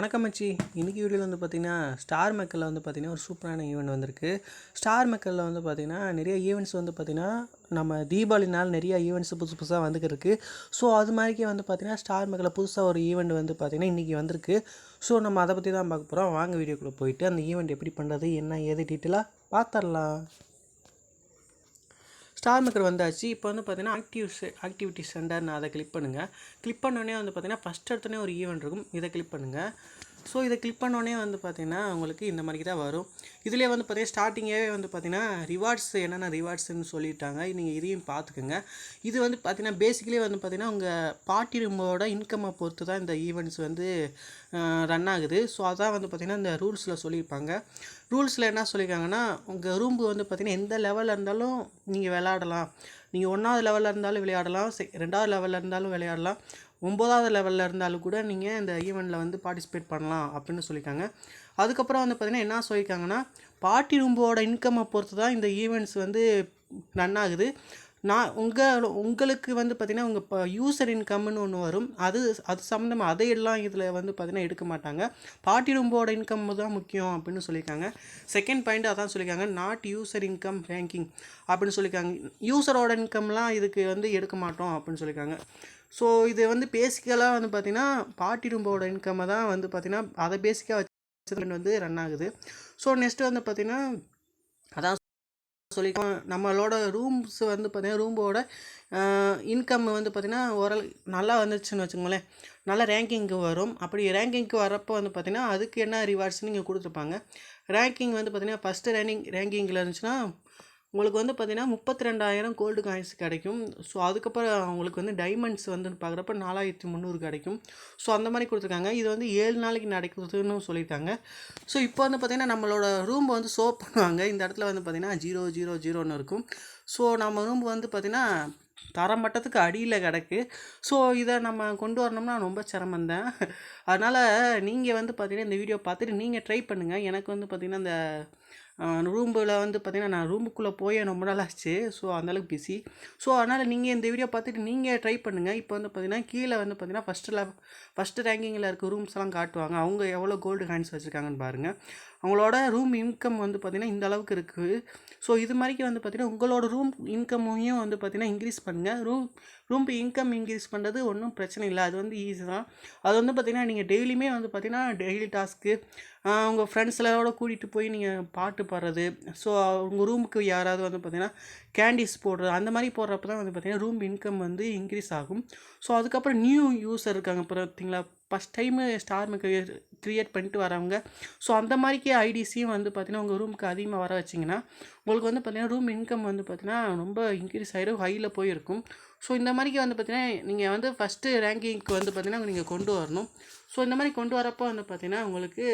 வணக்கம் மச்சி. இன்றைக்கி வீடியோவில் வந்து பார்த்திங்கன்னா ஸ்டார்மேக்கரில் வந்து பார்த்திங்கன்னா ஒரு சூப்பரான ஈவெண்ட் வந்திருக்கு. ஸ்டார்மேக்கரில் வந்து பார்த்திங்கன்னா நிறைய ஈவெண்ட்ஸ் வந்து பார்த்திங்கன்னா நம்ம தீபாவளி நாள் நிறைய ஈவெண்ட்ஸ் புதுசாக வந்துருக்கு. ஸோ அது மாதிரிக்கே வந்து பார்த்திங்கன்னா ஸ்டார்மேக்கரில் புதுசாக ஒரு ஈவெண்ட் வந்து பார்த்திங்கன்னா இன்றைக்கி வந்திருக்கு. ஸோ நம்ம அதை பற்றி தான் பார்க்க போகிறோம். வாங்க வீடியோக்குள்ளே போயிட்டு அந்த ஈவெண்ட் எப்படி பண்ணுறது என்ன ஏது டீட்டெயிலாக பார்த்துடலாம். ஸ்டார்மேக்கர் வந்தாச்சு. இப்போ வந்து பார்த்திங்கன்னா ஆக்டிவிட்டி சென்டர் நான் அதை கிளிக் பண்ணுங்கள். கிளிக் பண்ணோடனே வந்து பார்த்திங்கன்னா ஃபஸ்ட் எடுத்தோடனே ஒரு ஈவெண்ட் இருக்கும். இதை கிளிக் பண்ணுங்கள். ஸோ இதை கிளிக் பண்ணோடனே வந்து பார்த்திங்கன்னா உங்களுக்கு இந்த மாதிரி தான் வரும். இதிலே வந்து பார்த்திங்கன்னா ஸ்டார்டிங்கே வந்து பார்த்திங்கன்னா ரிவார்ட்ஸ் என்னென்ன ரிவார்ட்ஸ்ன்னு சொல்லிட்டாங்க. நீங்கள் இதையும் பார்த்துக்குங்க. இது வந்து பார்த்திங்கன்னா பேசிக்கலி வந்து பார்த்திங்கன்னா உங்கள் பார்ட்டி ரூமோட இன்கம்மை பொறுத்து தான் இந்த ஈவெண்ட்ஸ் வந்து ரன் ஆகுது. ஸோ அதான் வந்து பார்த்திங்கன்னா இந்த ரூல்ஸில் சொல்லியிருப்பாங்க. ரூல்ஸில் என்ன சொல்லியிருக்காங்கன்னா உங்கள் ரூம்பு வந்து பார்த்திங்கன்னா எந்த லெவலில் இருந்தாலும் நீங்கள் விளையாடலாம். நீங்கள் 1வது லெவலில் இருந்தாலும் விளையாடலாம், 2வது லெவலில் இருந்தாலும் விளையாடலாம், 9வது லெவலில் இருந்தாலும் கூட நீங்கள் இந்த ஈவெண்ட்டில் வந்து பார்ட்டிசிபேட் பண்ணலாம் அப்படின்னு சொல்லியிருக்காங்க. அதுக்கப்புறம் வந்து பார்த்திங்கன்னா என்ன சொல்லியிருக்காங்கன்னா பார்ட்டி ரூம்போட இன்கம்மை பொறுத்து தான் இந்த ஈவெண்ட்ஸ் வந்து ரன் ஆகுது. உங்களுக்கு வந்து பார்த்திங்கன்னா உங்கள் இப்போ யூசர் இன்கம்னு ஒன்று வரும். அது சம்மந்தமாக அதையெல்லாம் இதில் வந்து பார்த்திங்கன்னா எடுக்க மாட்டாங்க. பார்ட்டி ரூம்போட இன்கம் தான் முக்கியம் அப்படின்னு சொல்லியிருக்காங்க. செகண்ட் பாயிண்ட் அதான் சொல்லியிருக்காங்க, நாட் யூசர் இன்கம் ரேங்கிங் அப்படின்னு சொல்லியிருக்காங்க. யூசரோட இன்கம்லாம் இதுக்கு வந்து எடுக்க மாட்டோம் அப்படின்னு சொல்லியிருக்காங்க. ஸோ இது வந்து பேசிக்கலாக வந்து பார்த்திங்கன்னா பார்ட்டி ரூம்போட இன்கம்மை தான் வந்து பார்த்திங்கன்னா அதை பேசிக்காக வச்சு வந்து ரன் ஆகுது. ஸோ நெக்ஸ்ட்டு வந்து பார்த்திங்கன்னா அதான் சொல்லிக்கோம், நம்மளோட ரூம்ஸ் வந்து பார்த்திங்கன்னா ரூம்போட இன்கம் வந்து பார்த்திங்கன்னா ஓரளவு நல்லா வந்துச்சுன்னு வச்சுக்கோங்களேன், நல்லா ரேங்கிங்க்கு வரும். அப்படி ரேங்கிங்க்கு வரப்போ வந்து பார்த்திங்கன்னா அதுக்கு என்ன ரிவார்ட்ஸ்னு இங்கே கொடுத்துருப்பாங்க. ரேங்கிங் வந்து பார்த்திங்கன்னா ஃபஸ்ட்டு ரேங்கிங்கில் இருந்துச்சுன்னா உங்களுக்கு வந்து பார்த்திங்கன்னா 32,000 கோல்டு காயின்ஸ் கிடைக்கும். ஸோ அதுக்கப்புறம் உங்களுக்கு வந்து டைமண்ட்ஸ் வந்து பார்க்குறப்ப 4,300 கிடைக்கும். ஸோ அந்த மாதிரி கொடுத்துருக்காங்க. இது வந்து 7 நாளைக்கு நடக்குதுன்னு சொல்லியிருக்காங்க. ஸோ இப்போ வந்து பார்த்திங்கன்னா நம்மளோட ரூம் வந்து ஷோ பண்ணுவாங்க. இந்த இடத்துல வந்து பார்த்திங்கன்னா 000 இருக்கும். ஸோ நம்ம ரூம் வந்து பார்த்திங்கன்னா தரமட்டத்துக்கு அடியில் கிடக்கு. ஸோ இதை நம்ம கொண்டு வரணும்னா ரொம்ப சிரமந்தான். அதனால் நீங்கள் வந்து பார்த்திங்கன்னா இந்த வீடியோ பார்த்துட்டு நீங்கள் ட்ரை பண்ணுங்கள். எனக்கு வந்து பார்த்திங்கன்னா இந்த ரூம்பில் வந்து பார்த்திங்கன்னா நான் ரூமுக்குள்ளே போய் ரொம்ப நாள் ஆச்சு. ஸோ அந்தளவுக்கு பிஸி. ஸோ அதனால் நீங்கள் இந்த வீடியோ பார்த்துட்டு நீங்கள் ட்ரை பண்ணுங்கள். இப்போ வந்து பார்த்திங்கன்னா கீழே வந்து பார்த்திங்கன்னா ஃபஸ்ட்டு ரேங்கிங்கில் இருக்க ரூம்ஸ்லாம் காட்டுவாங்க. அவங்க எவ்வளோ கோல்டு காயின்ஸ் வச்சுருக்காங்கன்னு பாருங்கள். அவங்களோட ரூம் இன்கம் வந்து பார்த்திங்கன்னா இந்த அளவுக்கு இருக்குது. ஸோ இது மாதிரிக்கு வந்து பார்த்திங்கன்னா உங்களோட ரூம் இன்கம்மையும் வந்து பார்த்திங்கன்னா இன்க்ரீஸ் பண்ணுங்கள். ரூம் இன்கம் இன்க்ரீஸ் பண்ணுறது ஒன்றும் பிரச்சனை இல்லை. அது வந்து ஈஸி தான். அது வந்து பார்த்திங்கன்னா நீங்கள் டெய்லியுமே வந்து பார்த்திங்கன்னா டெய்லி டாஸ்க்கு உங்கள் ஃப்ரெண்ட்ஸ்களோட கூட்டிகிட்டு போய் நீங்கள் பாட்டு பாடுறது, ஸோ உங்கள் ரூமுக்கு யாராவது வந்து பார்த்திங்கன்னா கேண்டீஸ் போடுறது, அந்த மாதிரி போடுறப்ப தான் வந்து பார்த்திங்கன்னா ரூம் இன்கம் வந்து இன்க்ரீஸ் ஆகும். ஸோ அதுக்கப்புறம் நியூ யூஸர் இருக்காங்க பார்த்தீங்களா, ஃபஸ்ட் டைமு ஸ்டார்மேக்கர் க்ரியேட் பண்ணிட்டு வரவங்க. ஸோ அந்த மாதிரிக்கே ஐடிஸையும் வந்து பார்த்திங்கன்னா உங்கள் ரூமுக்கு அதிகமாக வர வச்சிங்கன்னா உங்களுக்கு வந்து பார்த்திங்கன்னா ரூம் இன்கம் வந்து பார்த்திங்கன்னா ரொம்ப இன்க்ரீஸ் ஆகிடும், ஹையில் போயிருக்கும். ஸோ இந்த மாதிரிக்கு வந்து பார்த்திங்கன்னா நீங்கள் வந்து ஃபஸ்ட்டு ரேங்கிங்க்கு வந்து பார்த்திங்கன்னா நீங்கள் கொண்டு வரணும். ஸோ இந்த மாதிரி கொண்டு வரப்போ வந்து பார்த்திங்கன்னா உங்களுக்கு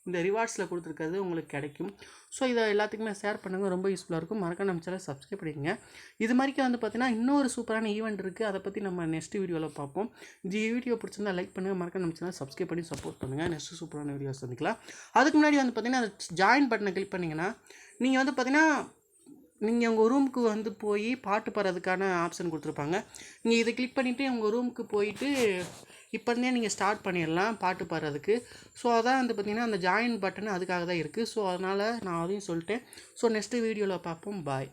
இந்த ரிவார்ட்ஸில் கொடுத்துருக்கிறது உங்களுக்கு கிடைக்கும். ஸோ இதை எல்லாத்துக்குமே ஷேர் பண்ணுங்கள், ரொம்ப யூஸ்ஃபுல்லாக இருக்கும். மறக்காம நம்ம சேனலை சப்ஸ்கிரைப் பண்ணிக்கங்க. இது மாதிரிக்கு வந்து பார்த்திங்கன்னா இன்னொரு சூப்பரான ஈவெண்ட் இருக்குது. அதை பற்றி நம்ம நெக்ஸ்ட் வீடியோவில் பார்ப்போம். இந்த வீடியோ பிடிச்சிருந்தா லைக் பண்ணுங்கள், மறக்காம நம்ம சேனலை சப்ஸ்கிரைப் பண்ணி சப்போர்ட் பண்ணுங்கள். நெக்ஸ்ட் சூப்பரான வீடியோ சந்திக்கலாம். அதுக்கு முன்னாடி வந்து பார்த்திங்கன்னா ஜாயின் பட்டனை கிளிக் பண்ணிங்கன்னா நீங்கள் வந்து பார்த்திங்கன்னா நீங்கள் உங்கள் ரூமுக்கு வந்து போய் பாட்டு பாடுறதுக்கான ஆப்ஷன் கொடுத்துருப்பாங்க. நீங்கள் இதை கிளிக் பண்ணிவிட்டு உங்கள் ரூமுக்கு போயிட்டு இப்போ இருந்தே நீங்கள் ஸ்டார்ட் பண்ணிடலாம் பாட்டு பாடுறதுக்கு. ஸோ அதான் வந்து பார்த்திங்கன்னா அந்த ஜாயின் பட்டன் அதுக்காக தான் இருக்குது. ஸோ அதனால் நான் அதையும் சொல்லிட்டேன். ஸோ நெக்ஸ்ட்டு வீடியோவில் பார்ப்போம். பாய்.